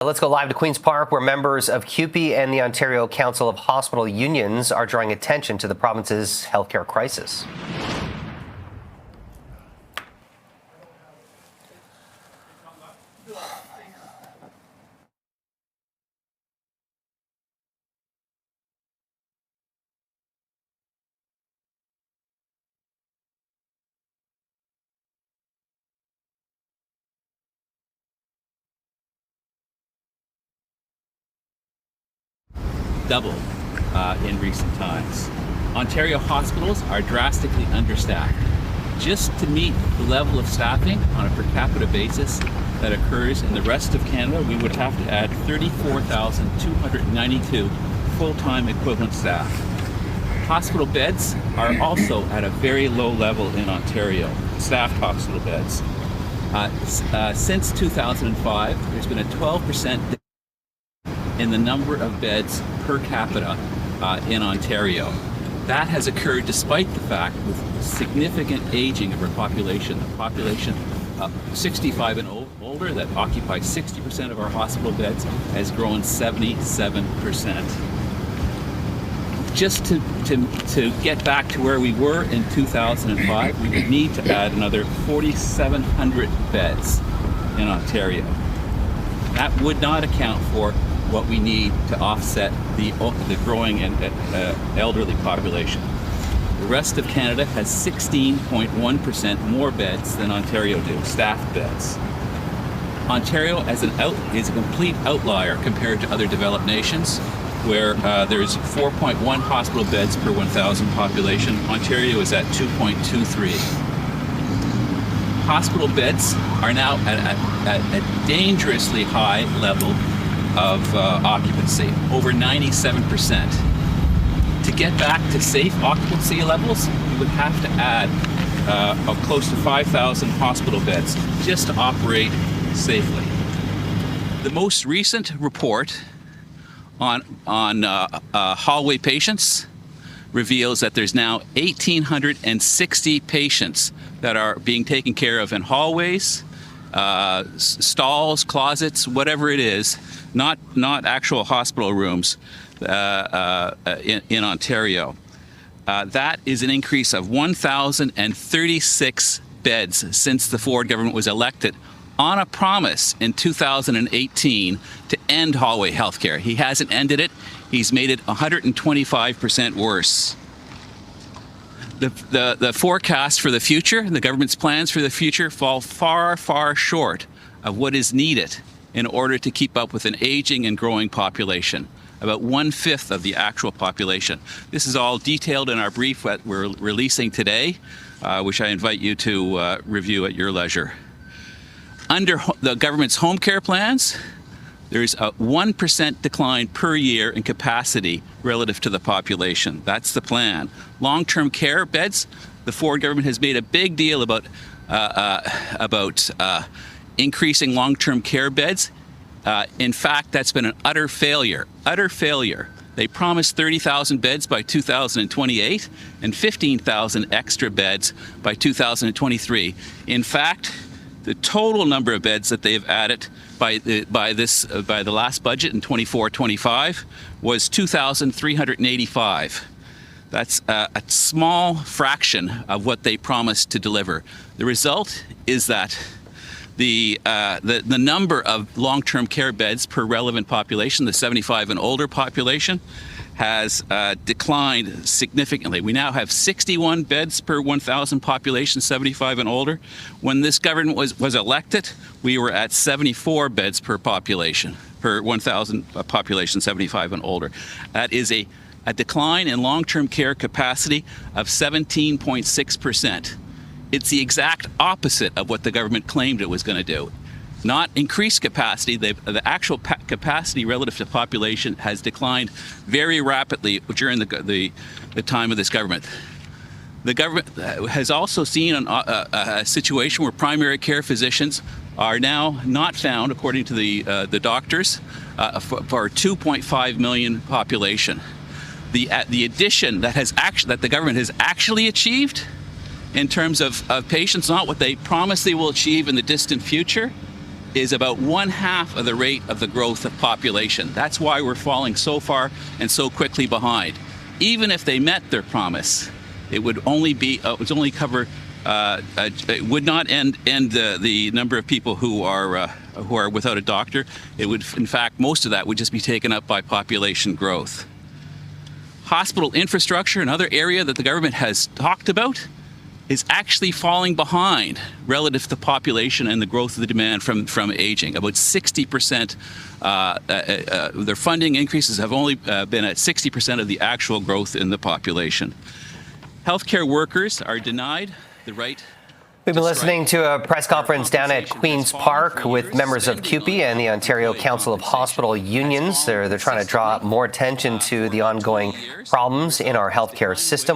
Let's go live to Queen's Park, where members of CUPE and the Ontario Council of Hospital Unions are drawing attention to the province's healthcare crisis. Doubled in recent times. Ontario hospitals are drastically understaffed. Just to meet the level of staffing on a per capita basis that occurs in the rest of Canada, we would have to add 34,292 full-time equivalent staff. Hospital beds are also at a very low level in Ontario, staffed hospital beds. Since 2005, there's been a 12% in the number of beds per capita in Ontario. That has occurred despite the fact with significant aging of our population. The population 65 and older that occupies 60% of our hospital beds has grown 77%. Just to get back to where we were in 2005, we would need to add another 4,700 beds in Ontario. That would not account for what we need to offset the growing and elderly population. The rest of Canada has 16.1% more beds than Ontario do, staffed beds. Ontario is a complete outlier compared to other developed nations, where there's 4.1 hospital beds per 1,000 population. Ontario is at 2.23. Hospital beds are now at a dangerously high level of occupancy, over 97%. To get back to safe occupancy levels, we would have to add close to 5,000 hospital beds just to operate safely. The most recent report on hallway patients reveals that there's now 1,860 patients that are being taken care of in hallways, stalls, closets, whatever it is, not actual hospital rooms in Ontario. That is an increase of 1,036 beds since the Ford government was elected, on a promise in 2018 to end hallway healthcare. He hasn't ended it. He's made it 125% worse. The forecast for the future, the government's plans for the future, fall far, far short of what is needed in order to keep up with an aging and growing population, about 1/5 of the actual population. This is all detailed in our brief that we're releasing today, which I invite you to review at your leisure. Under the government's home care plans, there's a 1% decline per year in capacity relative to the population. That's the plan. Long-term care beds, the Ford government has made a big deal about increasing long-term care beds. In fact, that's been an utter failure. Utter failure. They promised 30,000 beds by 2028 and 15,000 extra beds by 2023. In fact, the total number of beds that they've added by the last budget in 24-25 was 2,385. That's a small fraction of what they promised to deliver. The result is that the number of long-term care beds per relevant population, the 75 and older population, has declined significantly. We now have 61 beds per 1,000 population, 75 and older. When this government was elected, we were at 74 beds per population, per 1,000 population, 75 and older. That is a decline in long-term care capacity of 17.6%. It's the exact opposite of what the government claimed it was going to do. Not increase capacity, the actual capacity relative to population has declined very rapidly during the time of this government. The government has also seen a situation where primary care physicians are now not found, according to the doctors, for a 2.5 million population. The addition that the government has actually achieved in terms of patients, not what they promise they will achieve in the distant future, is about 1/2 of the rate of the growth of population. That's why we're falling so far and so quickly behind. Even if they met their promise, it would only cover. It would not end the number of people who are without a doctor. It would, in fact, most of that would just be taken up by population growth. Hospital infrastructure, another area that the government has talked about, is actually falling behind relative to the population and the growth of the demand from aging. About 60%, their funding increases have only been at 60% of the actual growth in the population. Healthcare workers are denied the right. We've been listening to a press conference down at Queen's Park with members of CUPE and the Ontario Council of Hospital Unions. They're trying to draw more attention to the ongoing problems in our healthcare system.